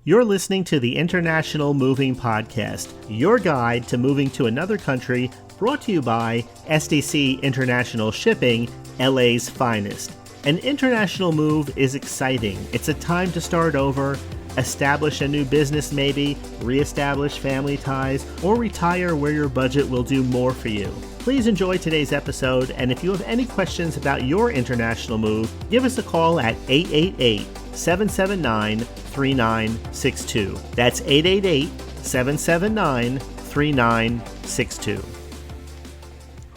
You're listening to the International Moving Podcast, your guide to moving to another country, brought to you by SDC International Shipping, LA's finest. An international move is exciting. It's a time to start over, establish a new business maybe, reestablish family ties, or retire where your budget will do more for you. Please enjoy today's episode, and if you have any questions about your international move, give us a call at 888-779-3962. That's 888-779-3962.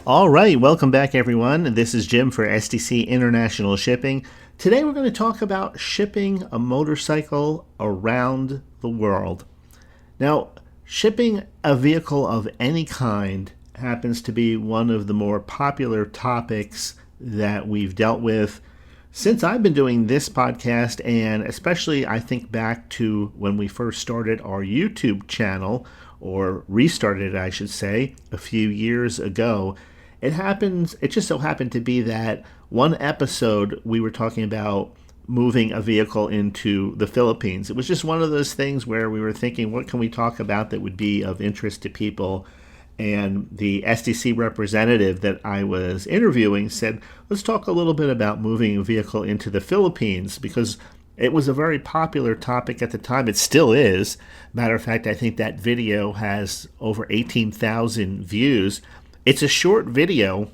All right, welcome back everyone. This is Jim for SDC International Shipping. Today we're going to talk about shipping a motorcycle around the world. Now, shipping a vehicle of any kind happens to be one of the more popular topics that we've dealt with since I've been doing this podcast, and especially I think back to when we first started our YouTube channel, or restarted it I should say, a few years ago. It just so happened to be that one episode we were talking about moving a vehicle into the Philippines. It was just one of those things where we were thinking, what can we talk about that would be of interest to people? And the SDC representative that I was interviewing said, let's talk a little bit about moving a vehicle into the Philippines, because it was a very popular topic at the time. It still is. Matter of fact, I think that video has over 18,000 views. It's a short video,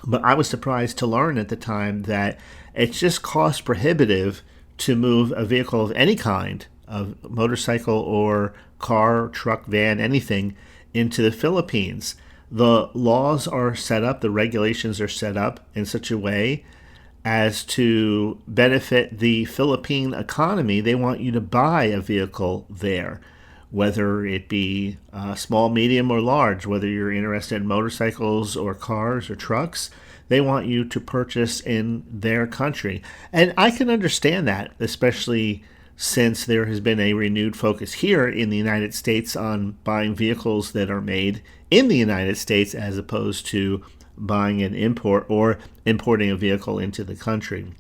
but I was surprised to learn at the time that it's just cost prohibitive to move a vehicle of any kind, of motorcycle or car, truck, van, anything, into the Philippines. The laws are set up, the regulations are set up in such a way as to benefit the Philippine economy. They want you to buy a vehicle there, whether it be small, medium, or large, whether you're interested in motorcycles or cars or trucks. They want you to purchase in their country. And I can understand that, especially since there has been a renewed focus here in the United States on buying vehicles that are made in the United States as opposed to buying an import or importing a vehicle into the country.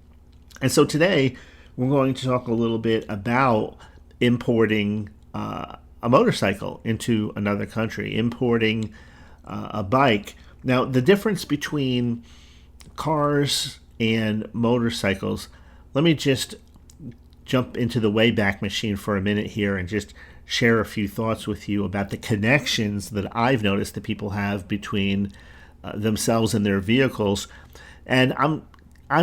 And so today we're going to talk a little bit about importing a motorcycle into another country, importing a bike. Now, the difference between cars and motorcycles, let me just jump into the Wayback Machine for a minute here and just share a few thoughts with you about the connections that I've noticed that people have between themselves and their vehicles. And I'm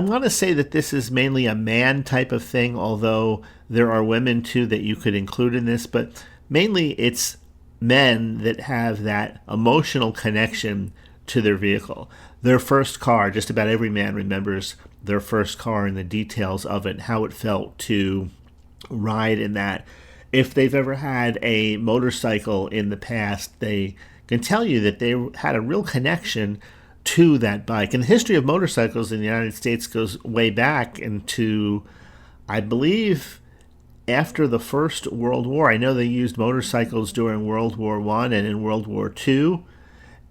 going to say that this is mainly a man type of thing, although there are women too that you could include in this, but mainly it's men that have that emotional connection to their vehicle. Their first car, just about every man remembers their first car and the details of it, how it felt to ride in that. If they've ever had a motorcycle in the past, they can tell you that they had a real connection to that bike. And the history of motorcycles in the United States goes way back into, I believe, after the First World War. I know they used motorcycles during World War I and in World War II.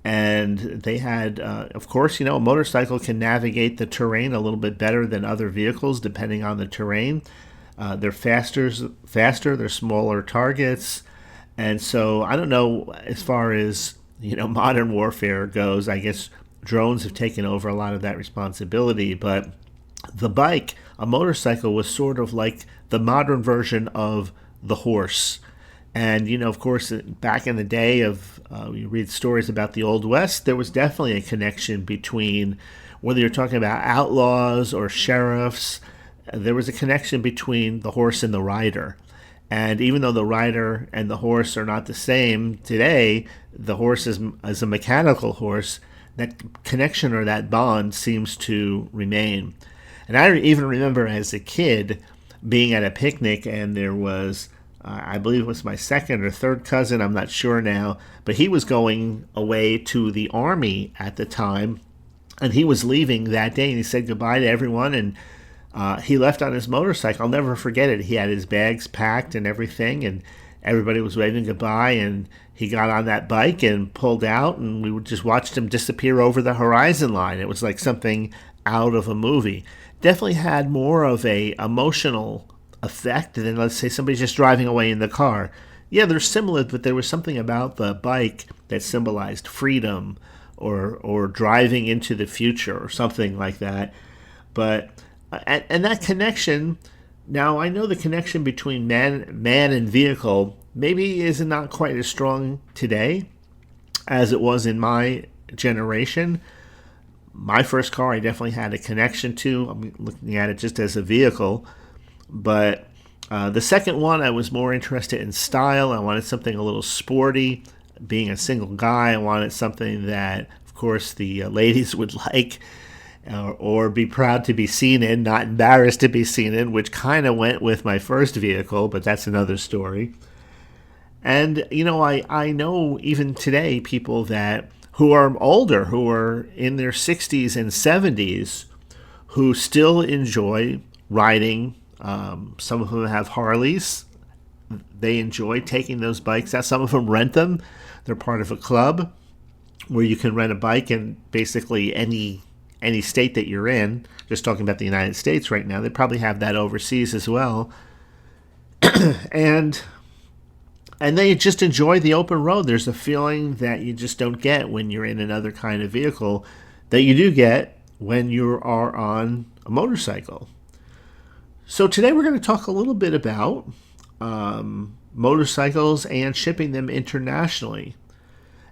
And they had, of course, a motorcycle can navigate the terrain a little bit better than other vehicles depending on the terrain. They're faster, they're smaller targets. And so I don't know, as far as, modern warfare goes, I guess drones have taken over a lot of that responsibility. But the bike, a motorcycle, was sort of like the modern version of the horse. And, of course, back in the day of, you read stories about the Old West, there was definitely a connection between, whether you're talking about outlaws or sheriffs, there was a connection between the horse and the rider. And even though the rider and the horse are not the same today, the horse is a mechanical horse, that connection or that bond seems to remain. And I even remember as a kid being at a picnic, and there was, I believe it was my second or third cousin, I'm not sure now, but he was going away to the army at the time, and he was leaving that day, and he said goodbye to everyone, and he left on his motorcycle. I'll never forget it. He had his bags packed and everything, and everybody was waving goodbye, and he got on that bike and pulled out, and we just watched him disappear over the horizon line. It was like something out of a movie. Definitely had more of a emotional effect. And then let's say somebody's just driving away in the car. Yeah, they're similar, but there was something about the bike that symbolized freedom or driving into the future or something like that. But and that connection, now I know the connection between man and vehicle maybe is not quite as strong today as it was in my generation. My first car I definitely had a connection to. I'm looking at it just as a vehicle. But the second one, I was more interested in style. I wanted something a little sporty. Being a single guy, I wanted something that, of course, the ladies would like or be proud to be seen in, not embarrassed to be seen in, which kind of went with my first vehicle, but that's another story. And, I know even today people who are older, who are in their 60s and 70s, who still enjoy riding. Some of them have Harleys. They enjoy taking those bikes out. Some of them rent them. They're part of a club where you can rent a bike in basically any state that you're in. Just talking about the United States right now. They probably have that overseas as well. and they just enjoy the open road. There's a feeling that you just don't get when you're in another kind of vehicle that you do get when you are on a motorcycle. So today we're going to talk a little bit about motorcycles and shipping them internationally.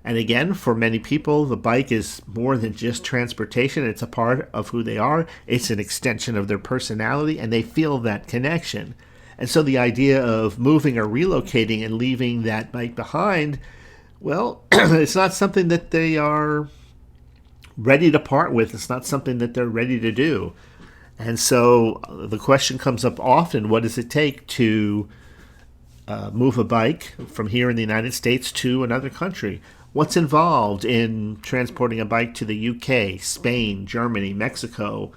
And again, for many people, the bike is more than just transportation. It's a part of who they are. It's an extension of their personality, and they feel that connection. And so the idea of moving or relocating and leaving that bike behind, well, it's not something that they are ready to part with. It's not something that they're ready to do. And so the question comes up often, what does it take to move a bike from here in the United States to another country? What's involved in transporting a bike to the UK, Spain, Germany, Mexico?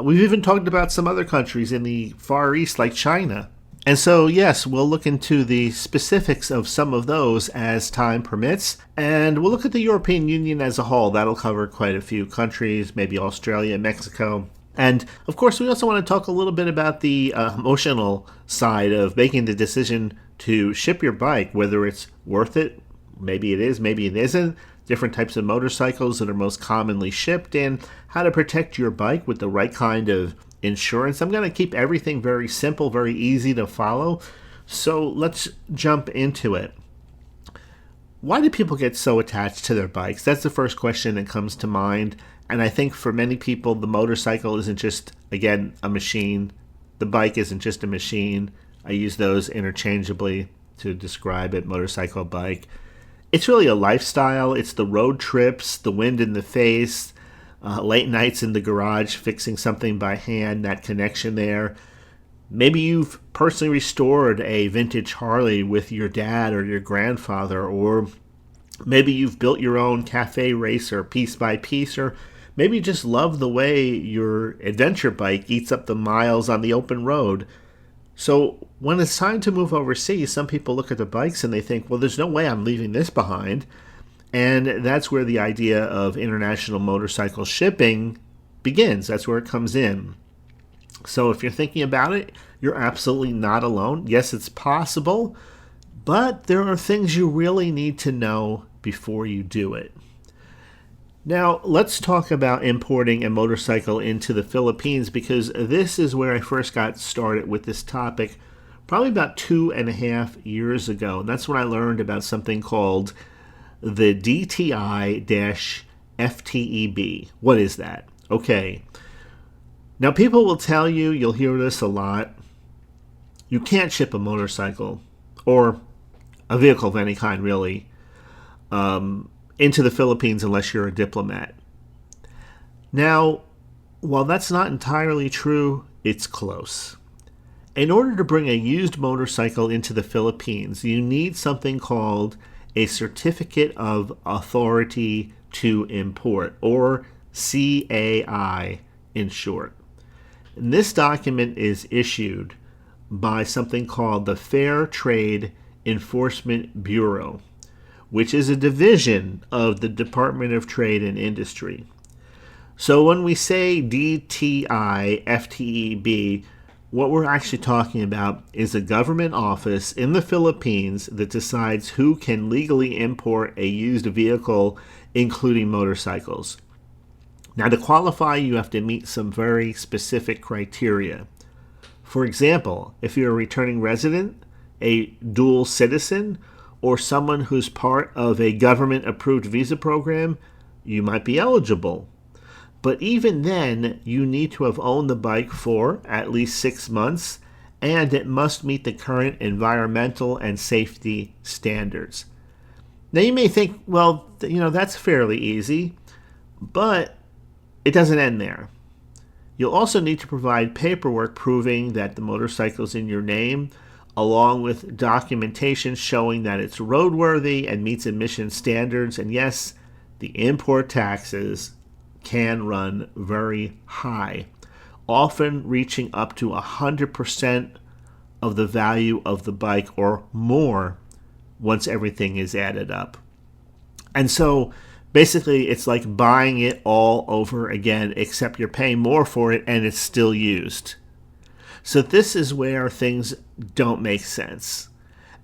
We've even talked about some other countries in the Far East like China. And so, yes, we'll look into the specifics of some of those as time permits. And we'll look at the European Union as a whole. That'll cover quite a few countries, maybe Australia, Mexico. And, of course, we also want to talk a little bit about the emotional side of making the decision to ship your bike, whether it's worth it. Maybe it is, maybe it isn't. Different types of motorcycles that are most commonly shipped, and how to protect your bike with the right kind of insurance. I'm going to keep everything very simple, very easy to follow. So let's jump into it. Why do people get so attached to their bikes? That's the first question that comes to mind. And I think for many people, the motorcycle isn't just, again, a machine. The bike isn't just a machine. I use those interchangeably to describe it, motorcycle, bike. It's really a lifestyle. It's the road trips, the wind in the face, late nights in the garage fixing something by hand, that connection there. Maybe you've personally restored a vintage Harley with your dad or your grandfather, or maybe you've built your own cafe racer piece by piece, or maybe you just love the way your adventure bike eats up the miles on the open road. So when it's time to move overseas, some people look at the bikes and they think, well, there's no way I'm leaving this behind. And that's where the idea of international motorcycle shipping begins. That's where it comes in. So if you're thinking about it, you're absolutely not alone. Yes, it's possible, but there are things you really need to know before you do it. Now, let's talk about importing a motorcycle into the Philippines, because this is where I first got started with this topic probably about 2.5 years ago. And that's when I learned about something called the DTI-FTEB. What is that? Okay. Now, people will tell you, you'll hear this a lot, you can't ship a motorcycle, or a vehicle of any kind, really, into the Philippines unless you're a diplomat. Now, while that's not entirely true, it's close. In order to bring a used motorcycle into the Philippines, you need something called a Certificate of Authority to Import, or CAI in short. And this document is issued by something called the Fair Trade Enforcement Bureau, which is a division of the Department of Trade and Industry. So when we say DTI-FTEB, what we're actually talking about is a government office in the Philippines that decides who can legally import a used vehicle, including motorcycles. Now, to qualify, you have to meet some very specific criteria. For example, if you're a returning resident, a dual citizen, or someone who's part of a government-approved visa program, you might be eligible. But even then, you need to have owned the bike for at least 6 months, and it must meet the current environmental and safety standards. Now, you may think, well, that's fairly easy, but it doesn't end there. You'll also need to provide paperwork proving that the motorcycle is in your name, along with documentation showing that it's roadworthy and meets emission standards. And yes, the import taxes can run very high, often reaching up to 100% of the value of the bike or more once everything is added up. And so basically it's like buying it all over again, except you're paying more for it and it's still used. So this is where things don't make sense.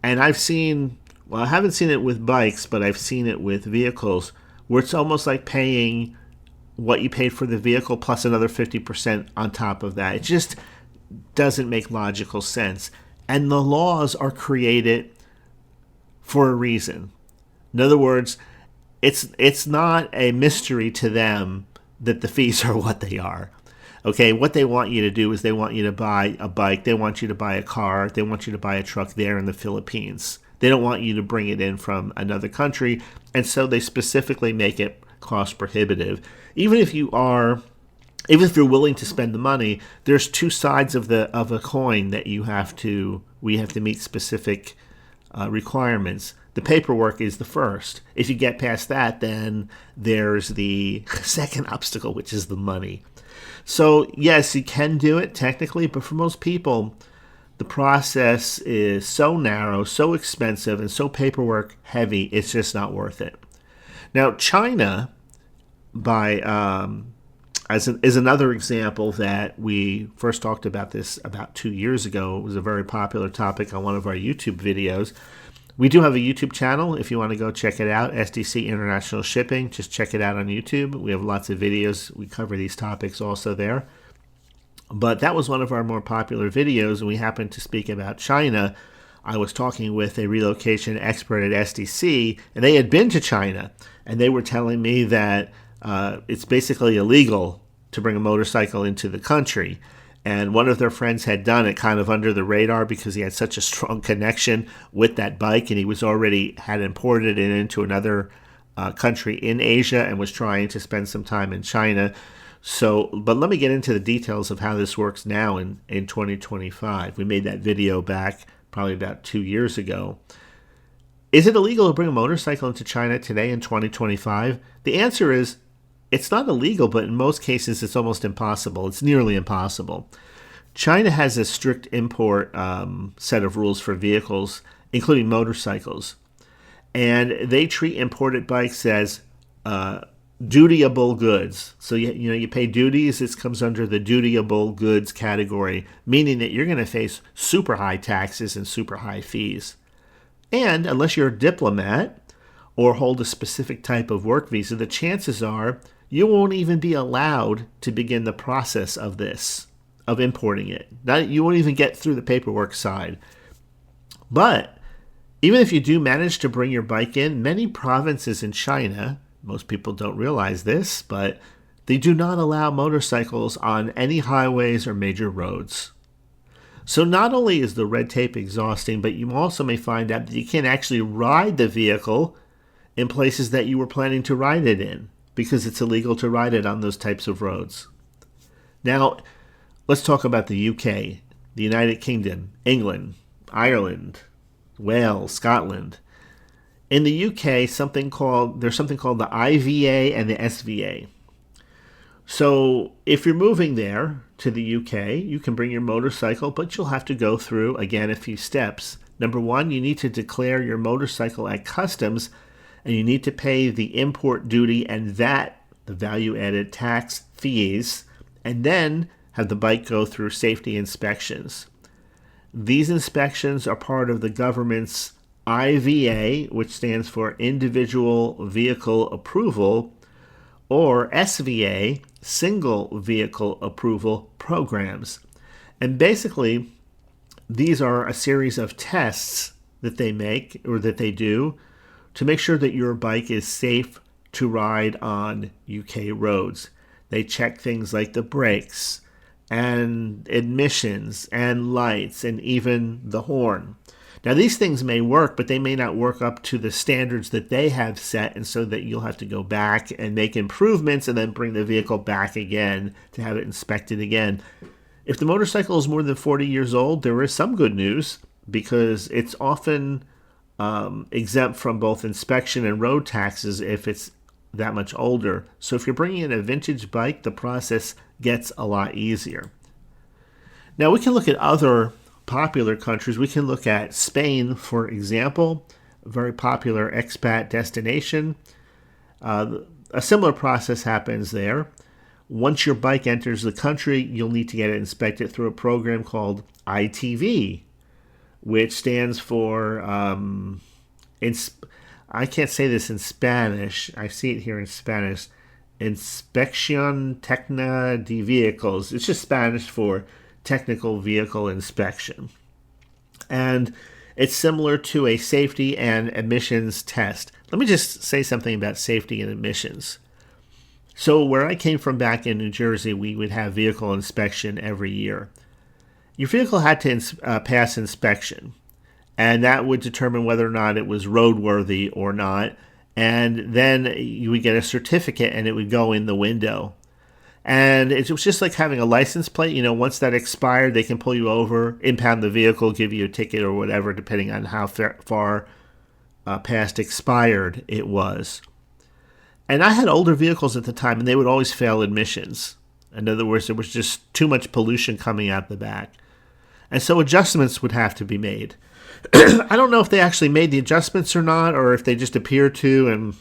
And I haven't seen it with bikes, but I've seen it with vehicles where it's almost like paying what you paid for the vehicle plus another 50% on top of that. It just doesn't make logical sense. And the laws are created for a reason. In other words, it's not a mystery to them that the fees are what they are. Okay, what they want you to do is they want you to buy a bike, they want you to buy a car, they want you to buy a truck there in the Philippines. They don't want you to bring it in from another country, and so they specifically make it cost prohibitive. Even if you're willing to spend the money, there's two sides of a coin that we have to meet specific requirements. The paperwork is the first. If you get past that, then there's the second obstacle, which is the money. So yes, you can do it technically, but for most people, the process is so narrow, so expensive, and so paperwork heavy, it's just not worth it. Now, China, is another example that we first talked about this about 2 years ago. It was a very popular topic on one of our YouTube videos. We do have a YouTube channel if you want to go check it out, SDC International Shipping. Just check it out on YouTube. We have lots of videos. We cover these topics also there. But that was one of our more popular videos, and we happened to speak about China. I was talking with a relocation expert at SDC, and they had been to China, and they were telling me that it's basically illegal to bring a motorcycle into the country. And one of their friends had done it kind of under the radar because he had such a strong connection with that bike, and he had imported it into another country in Asia and was trying to spend some time in China. But let me get into the details of how this works now in 2025. We made that video back probably about 2 years ago. Is it illegal to bring a motorcycle into China today in 2025? The answer is it's not illegal, but in most cases it's almost impossible. It's nearly impossible. China has a strict import set of rules for vehicles, including motorcycles. And they treat imported bikes as dutiable goods. So you pay duties. This comes under the dutiable goods category, meaning that you're going to face super high taxes and super high fees. And unless you're a diplomat or hold a specific type of work visa, the chances are you won't even be allowed to begin the process of importing it. You won't even get through the paperwork side. But even if you do manage to bring your bike in, many provinces in China, most people don't realize this, but they do not allow motorcycles on any highways or major roads. So not only is the red tape exhausting, but you also may find out that you can't actually ride the vehicle in places that you were planning to ride it in, because it's illegal to ride it on those types of roads. Now, let's talk about the UK, the United Kingdom, England, Ireland, Wales, Scotland. In the UK, there's something called the IVA and the SVA. So if you're moving there to the UK, you can bring your motorcycle, but you'll have to go through, again, a few steps. Number one, you need to declare your motorcycle at customs, and you need to pay the import duty and the value-added tax fees. And then have the bike go through safety inspections. These inspections are part of the government's IVA, which stands for Individual Vehicle Approval, or SVA, Single Vehicle Approval programs. And basically, these are a series of tests that they make or that they do to make sure that your bike is safe to ride on UK roads. They check things like the brakes and emissions and lights and even the horn. Now, these things may work, but they may not work up to the standards that they have set, and so that you'll have to go back and make improvements and then bring the vehicle back again to have it inspected again. If the motorcycle is more than 40 years old, there is some good news, because it's often exempt from both inspection and road taxes if it's that much older. So if you're bringing in a vintage bike, the process gets a lot easier. Now, we can look at other popular countries. We can look at Spain, for example, a very popular expat destination. A similar process happens there. Once your bike enters the country, you'll need to get it inspected through a program called ITV, which stands for, I can't say this in Spanish. I see it here in Spanish. Inspección Técnica de Vehículos. It's just Spanish for technical vehicle inspection. And it's similar to a safety and emissions test. Let me just say something about safety and emissions. So where I came from back in New Jersey, we would have vehicle inspection every year. Your vehicle had to pass inspection, and that would determine whether or not it was roadworthy or not. And then you would get a certificate, and it would go in the window. And it was just like having a license plate. You know, once that expired, they can pull you over, impound the vehicle, give you a ticket or whatever, depending on how far past expired it was. And I had older vehicles at the time, and they would always fail emissions. In other words, there was just too much pollution coming out the back. And so adjustments would have to be made. I don't know if they actually made the adjustments or not, or if they just appeared to. And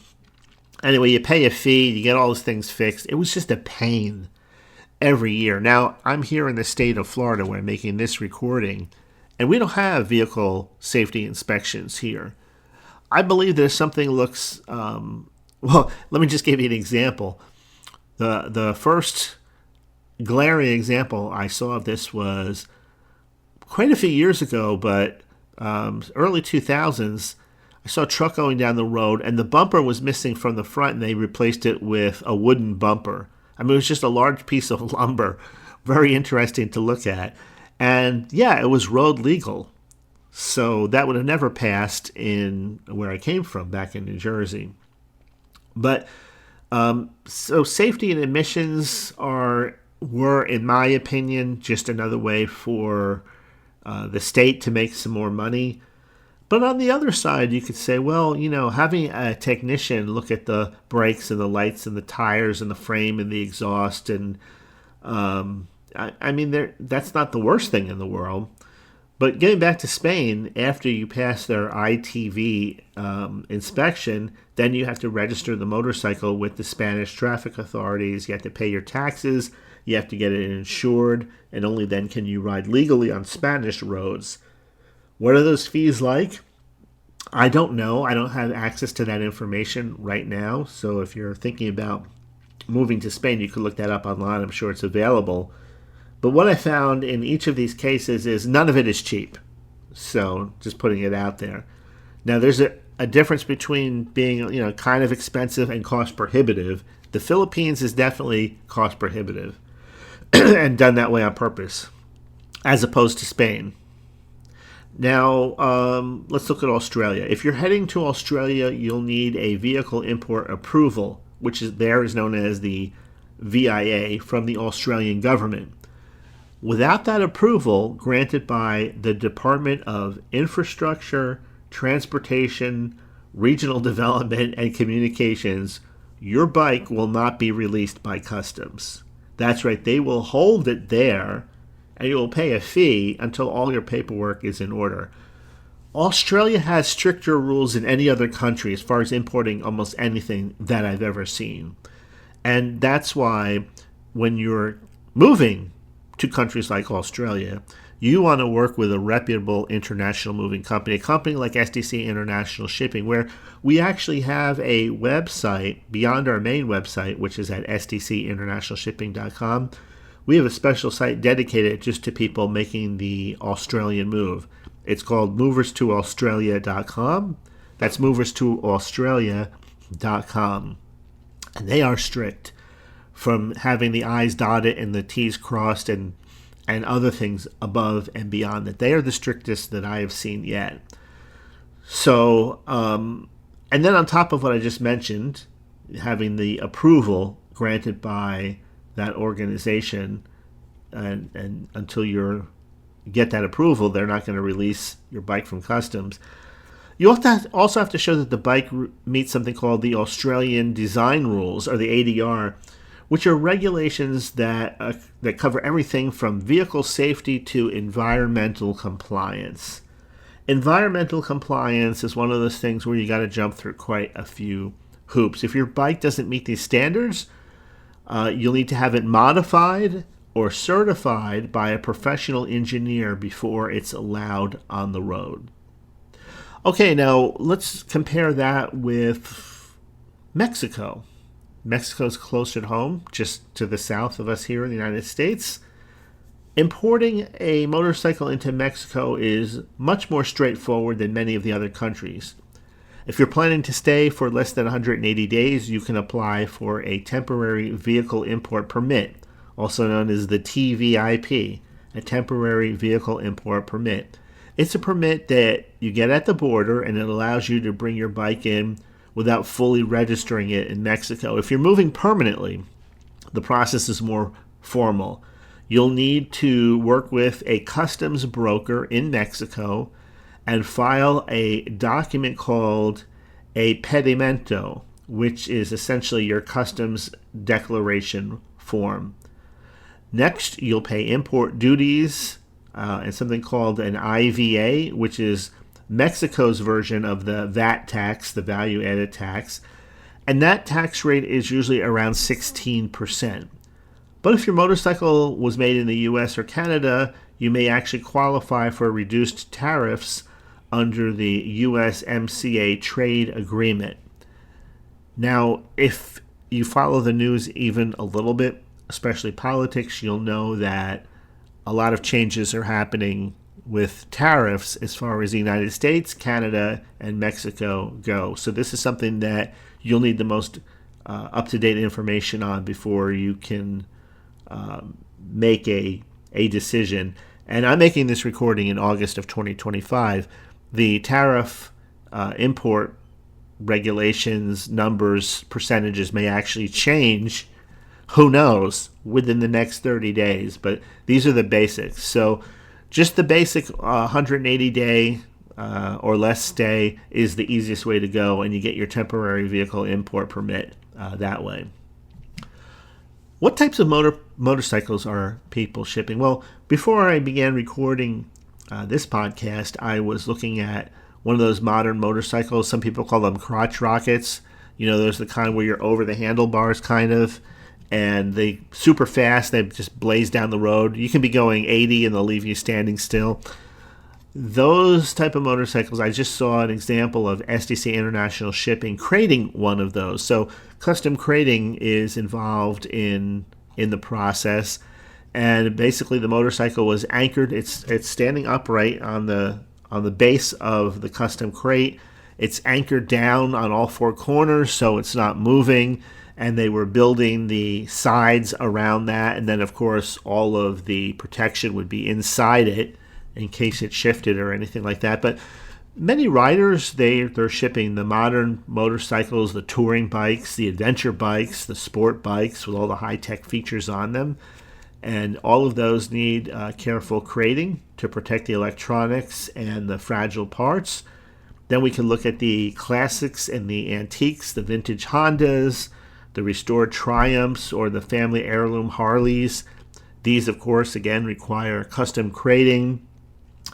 anyway, you pay a fee, you get all those things fixed. It was just a pain every year. Now, I'm here in the state of Florida where I'm making this recording, and we don't have vehicle safety inspections here. I believe that if something looks, well, let me just give you an example. The first glaring example I saw of this was quite a few years ago, but early 2000s, I saw a truck going down the road, and the bumper was missing from the front, and they replaced it with a wooden bumper. I mean, it was just a large piece of lumber. Very interesting to look at. And yeah, it was road legal. So that would have never passed in where I came from, back in New Jersey. But so safety and emissions were, in my opinion, just another way for the state to make some more money. But on the other side, you could say, well, you know, having a technician look at the brakes and the lights and the tires and the frame and the exhaust, and I mean, that's not the worst thing in the world. But getting back to Spain, after you pass their ITV inspection, then you have to register the motorcycle with the Spanish traffic authorities. You have to pay your taxes. You have to get it insured, and only then can you ride legally on Spanish roads. What are those fees like? I don't know. I don't have access to that information right now. So if you're thinking about moving to Spain, you could look that up online. I'm sure it's available. But what I found in each of these cases is none of it is cheap. So just putting it out there. Now there's a difference between being, you know, kind of expensive and cost prohibitive. The Philippines is definitely cost prohibitive and done that way on purpose, as opposed to Spain. Now, let's look at Australia. If you're heading to Australia, you'll need a vehicle import approval, which is known as the VIA, from the Australian government. Without that approval granted by the Department of Infrastructure, Transportation, Regional Development, and Communications, your bike will not be released by customs. That's right, they will hold it there, and you will pay a fee until all your paperwork is in order. Australia has stricter rules than any other country as far as importing almost anything that I've ever seen. And that's why when you're moving to countries like Australia, you want to work with a reputable international moving company, a company like SDC International Shipping, where we actually have a website beyond our main website, which is at sdcinternationalshipping.com. We have a special site dedicated just to people making the Australian move. It's called moverstoaustralia.com. That's moverstoaustralia.com. And they are strict, from having the I's dotted and the T's crossed and other things above and beyond that. They are the strictest that I have seen yet. So, and then on top of what I just mentioned, having the approval granted by that organization, and until you get that approval, they're not going to release your bike from customs. You also have to show that the bike meets something called the Australian Design Rules, or the ADR, which are regulations that cover everything from vehicle safety to environmental compliance. Environmental compliance is one of those things where you got to jump through quite a few hoops. If your bike doesn't meet these standards, you'll need to have it modified or certified by a professional engineer before it's allowed on the road. Okay, now let's compare that with Mexico. Mexico's close at home, just to the south of us here in the United States. Importing a motorcycle into Mexico is much more straightforward than many of the other countries. If you're planning to stay for less than 180 days, you can apply for a temporary vehicle import permit, also known as the TVIP, a temporary vehicle import permit. It's a permit that you get at the border, and it allows you to bring your bike in without fully registering it in Mexico. If you're moving permanently, the process is more formal. You'll need to work with a customs broker in Mexico and file a document called a pedimento, which is essentially your customs declaration form. Next, you'll pay import duties and something called an IVA, which is Mexico's version of the VAT tax, the value added tax, and that tax rate is usually around 16%. But if your motorcycle was made in the US or Canada, you may actually qualify for reduced tariffs under the USMCA trade agreement. Now, if you follow the news even a little bit, especially politics, you'll know that a lot of changes are happening with tariffs as far as the United States, Canada, and Mexico go. So this is something that you'll need the most up-to-date information on before you can make a decision. And I'm making this recording in August of 2025. The tariff import regulations, numbers, percentages may actually change, who knows, within the next 30 days. But these are the basics. So just the basic 180-day or less stay is the easiest way to go, and you get your temporary vehicle import permit that way. What types of motorcycles are people shipping? Well, before I began recording this podcast, I was looking at one of those modern motorcycles. Some people call them crotch rockets. You know, there's the kind where you're over the handlebars kind of, and they super fast. They just blaze down the road. You can be going 80 and they'll leave you standing still. Those type of motorcycles, I just saw an example of SDC International Shipping crating one of those. So custom crating is involved in the process, and basically the motorcycle was anchored. It's standing upright on the base of the custom crate. It's anchored down on all four corners, so it's not moving. And they were building the sides around that, and then of course all of the protection would be inside it in case it shifted or anything like that. But many riders, they're shipping the modern motorcycles, the touring bikes, the adventure bikes, the sport bikes with all the high-tech features on them. And all of those need careful crating to protect the electronics and the fragile parts. Then we can look at the classics and the antiques, the vintage Hondas, the restored Triumphs, or the family heirloom Harleys. These, of course, again, require custom crating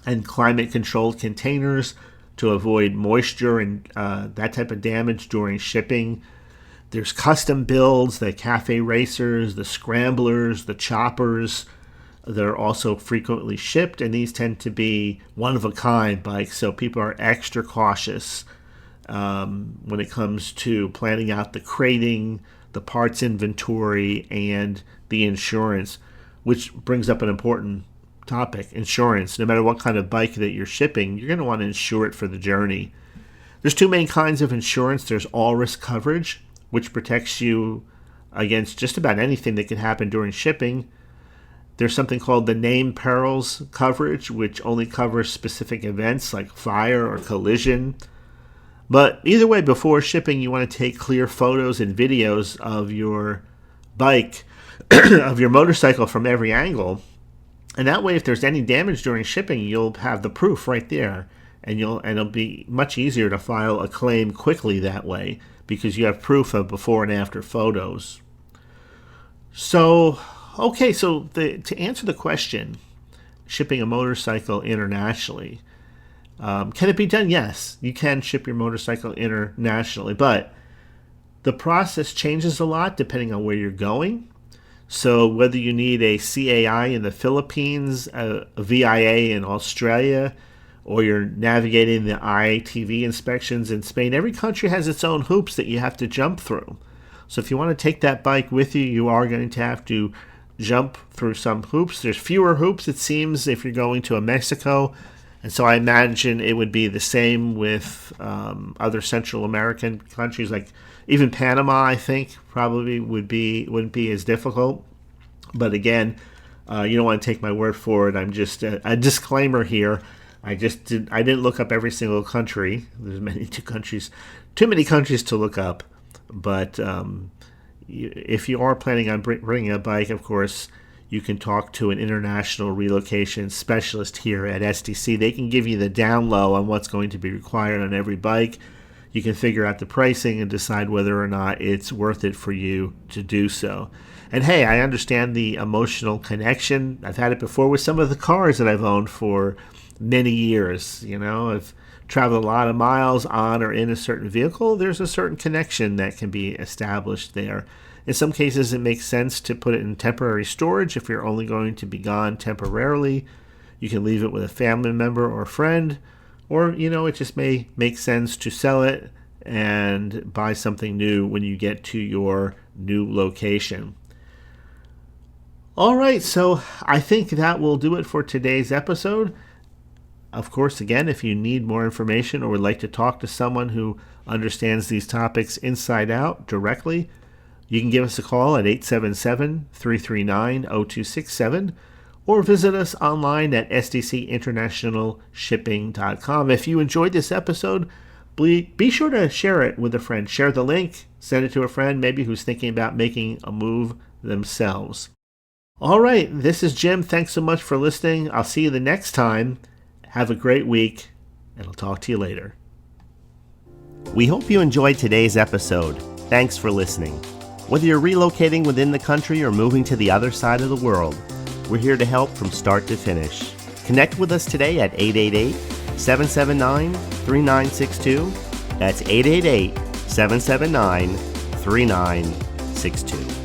and climate-controlled containers to avoid moisture and that type of damage during shipping. There's custom builds, the cafe racers, the scramblers, the choppers, They're also frequently shipped, and these tend to be one-of-a-kind bikes, so people are extra cautious when it comes to planning out the crating, the parts inventory, and the insurance, which brings up an important topic: insurance. No matter what kind of bike that you're shipping, you're going to want to insure it for the journey. There's two main kinds of insurance. There's all-risk coverage, which protects you against just about anything that could happen during shipping. There's something called the named perils coverage, which only covers specific events like fire or collision. But either way, before shipping, you want to take clear photos and videos of your bike, of your motorcycle from every angle. And that way, if there's any damage during shipping, you'll have the proof right there. And it'll be much easier to file a claim quickly that way, because you have proof of before and after photos. So, okay, so to answer the question, shipping a motorcycle internationally, can it be done? Yes, you can ship your motorcycle internationally, but the process changes a lot depending on where you're going. So whether you need a CAI in the Philippines, a VIA in Australia, or you're navigating the IATV inspections in Spain, every country has its own hoops that you have to jump through. So if you want to take that bike with you, you are going to have to jump through some hoops. There's fewer hoops, it seems, if you're going to Mexico. And so I imagine it would be the same with other Central American countries, like even Panama, I think, probably wouldn't be as difficult. But again, you don't want to take my word for it. I'm just a disclaimer here. I didn't look up every single country. There's too many countries to look up. But if you are planning on bringing a bike, of course, you can talk to an international relocation specialist here at STC. They can give you the down low on what's going to be required on every bike. You can figure out the pricing and decide whether or not it's worth it for you to do so. And hey, I understand the emotional connection. I've had it before with some of the cars that I've owned for many years. I've traveled a lot of miles on or in a certain vehicle. There's a certain connection that can be established there. In some cases, it makes sense to put it in temporary storage if you're only going to be gone temporarily. You can leave it with a family member or friend, or, it just may make sense to sell it and buy something new when you get to your new location. All right, so I think that will do it for today's episode. Of course, again, if you need more information or would like to talk to someone who understands these topics inside out directly, you can give us a call at 877-339-0267 or visit us online at stcinternationalshipping.com. If you enjoyed this episode, be sure to share it with a friend. Share the link, send it to a friend maybe who's thinking about making a move themselves. All right, this is Jim. Thanks so much for listening. I'll see you the next time. Have a great week, and I'll talk to you later. We hope you enjoyed today's episode. Thanks for listening. Whether you're relocating within the country or moving to the other side of the world, we're here to help from start to finish. Connect with us today at 888-779-3962. That's 888-779-3962.